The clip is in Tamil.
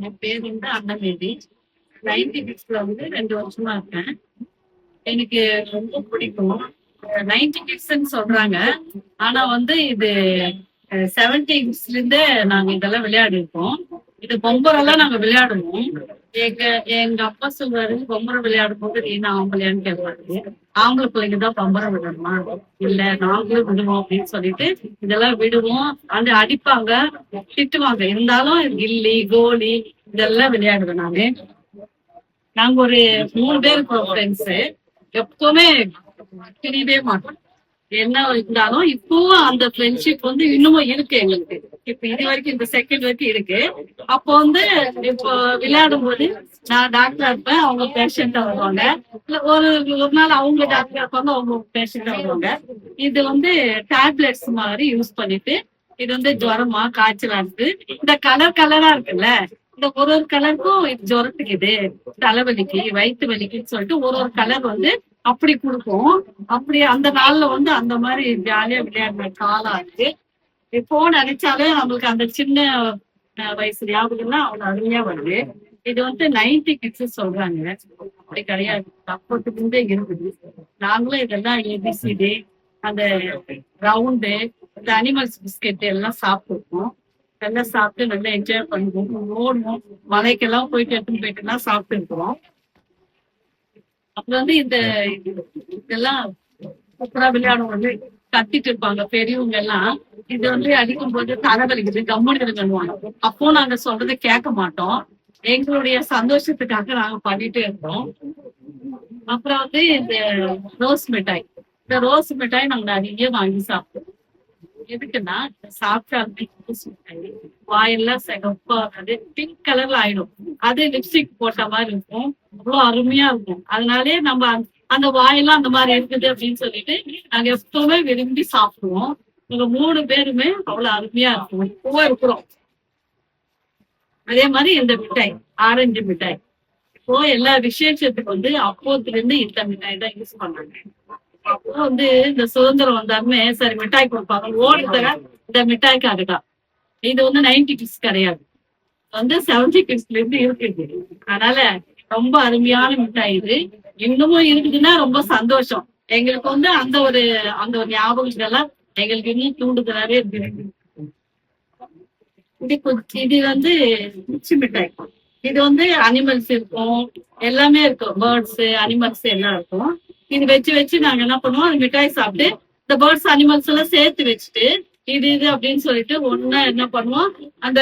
என் பேர் வந்து அன்னமேதி. 96ல வந்து 2 வருஷமா இருக்கேன். எனக்கு ரொம்ப பிடிக்கும். 96ன்னு சொல்றாங்க. ஆனா வந்து இது 70ஸ்ல இருந்தே நாங்க இதெல்லாம் விளையாடி இருக்கோம். இது பொம்பரெல்லாம் நாங்க விளையாடுவோம். எங்க எங்க அப்பா சொல்றாரு, பொம்பரை விளையாடும் போது நீ நான் ஆம்பளையான்னு கேட்பாரு. ஆம்பளை பிள்ளைங்க தான் பம்பரை விடணுமா? இல்ல நாங்களும் விடுவோம் அப்படின்னு சொல்லிட்டு இதெல்லாம் விடுவோம். வந்து அடிப்பாங்க, திட்டுவாங்க. இருந்தாலும் கில்லி, கோலி இதெல்லாம் விளையாடுவேன் நானு. நாங்க ஒரு 3 பேர் இருக்கோம் ஃப்ரெண்ட்ஸ். எப்பவுமே பிரியவே மாட்டோம். என்ன இருந்தாலும் இப்பவும் அந்த ஃப்ரெண்ட்ஷிப் வந்து இன்னமும் இருக்கு எங்களுக்கு. இப்ப இது வரைக்கும் இந்த செகண்ட் வரைக்கும் இருக்கு. அப்போ வந்து இப்போ விளையாடும் போது நான் டாக்டரா இருப்பேன், அவங்க பேஷண்டா வருவாங்க. இல்ல ஒரு ஒரு நாள் அவங்க டாக்டரா இருப்பாங்க, அவங்க பேஷண்டா வருவாங்க. இது வந்து டேப்லெட்ஸ் மாதிரி யூஸ் பண்ணிட்டு இது வந்து ஜுரமா காய்ச்சலா இருக்கு. இந்த கலர் கலரா இருக்குல்ல, இந்த ஒரு ஒரு கலருக்கும் இது ஜுரத்துக்கு, இது தலைவலிக்கு, வயிற்று வலிக்குன்னு சொல்லிட்டு ஒரு ஒரு கலர் வந்து அப்படி கொடுப்போம். அப்படி அந்த நாள்ல வந்து அந்த மாதிரி ஜாலியா விளையாடுற காலம் இருக்கு. இப்போ நினைச்சாலே நம்மளுக்கு அந்த சின்ன வயசு ஞாபகம்லாம் அவ்வளவு அருமையா வருது. இது வந்து 90 கிட்ஸ் சொல்றாங்க. அப்படி கிடையாது, அப்போதுக்கு இருந்தே இருக்குது. நாங்களும் இதெல்லாம் ஏபிசிடி, அந்த ரவுண்டு, இந்த அனிமல்ஸ் பிஸ்கெட் எல்லாம் சாப்பிட்டுருக்கோம். எல்லாம் சாப்பிட்டு நல்லா என்ஜாய் பண்ணுவோம், ஓடுவோம், மலைக்கெல்லாம் போயிட்டு எடுத்துன்னு போயிட்டு எல்லாம் சாப்பிட்டு இருக்கிறோம். அப்புறம் வந்து இதெல்லாம் சூப்பரா விளையாடும்போது கத்திட்டு இருப்பாங்க பெரியவங்க எல்லாம். இது வந்து அடிக்கும் போது தலைவலிக்குது, கம்முன்னு பண்ணுவாங்க. அப்போ நாங்க சொல்றதை கேட்க மாட்டோம். எங்களுடைய சந்தோஷத்துக்காக நாங்க பண்ணிட்டு இருந்தோம். அப்புறம் வந்து இந்த ரோஸ் மிட்டாய், இந்த ரோஸ் மிட்டாய் நாங்க நிறைய வாங்கி சாப்பிட்டோம். எதுக்குன்னா சாப்பிட்டாலுமே ரோஸ் மிட்டாய் வாயெல்லாம் சிகப்பா, அது பிங்க் கலர்ல ஆயிடும். அது லிப்ஸ்டிக் போட்ட மாதிரி இருக்கும், அவ்வளவு அருமையா இருக்கும். அதனாலே நம்ம அந்த வாயெல்லாம் அந்த மாதிரி இருக்குது அப்படின்னு சொல்லிட்டு நாங்க எப்பவுமே விரும்பி சாப்பிடுவோம். இவங்க 3 பேருமே அவ்வளவு அருமையா இருக்கும், இப்பவும் இருக்கிறோம். அதே மாதிரி இந்த மிட்டாய், ஆரஞ்சு மிட்டாய், இப்போ எல்லா விசேஷத்துக்கு வந்து அப்போத்துல இருந்து இந்த மிட்டாய் தான் யூஸ் பண்றாங்க. அப்போ வந்து இந்த சுதந்திரம் வந்தாலுமே சரி மிட்டாய் கொடுப்பாங்க, ஓடுறத இந்த மிட்டாய்க்காக தான். இது வந்து 90 கிட்ஸ் கிடையாது, வந்து 70 கிட்ஸ்ல இருந்து இருக்குது. அதனால ரொம்ப அருமையான மிட்டாய் இது. இன்னமும் இருக்குதுன்னா ரொம்ப சந்தோஷம். எங்களுக்கு வந்து அந்த ஒரு ஞாபகங்கள் எல்லாம் எங்களுக்கு இன்னும் தூண்டுதலாவே இருக்கு. இது வந்து குச்சி மிட்டாய். இது வந்து அனிமல்ஸ் இருக்கும், எல்லாமே இருக்கும், பேர்ட்ஸ் அனிமல்ஸ் எல்லாம் இருக்கும். இது வச்சு வச்சு நாங்க என்ன பண்ணுவோம், அந்த மிட்டாய் சாப்பிட்டு இந்த பேர்ட்ஸ் அனிமல்ஸ் எல்லாம் சேர்த்து வச்சுட்டு இது அப்படின்னு சொல்லிட்டு ஒன்னா என்ன பண்ணுவோம், அந்த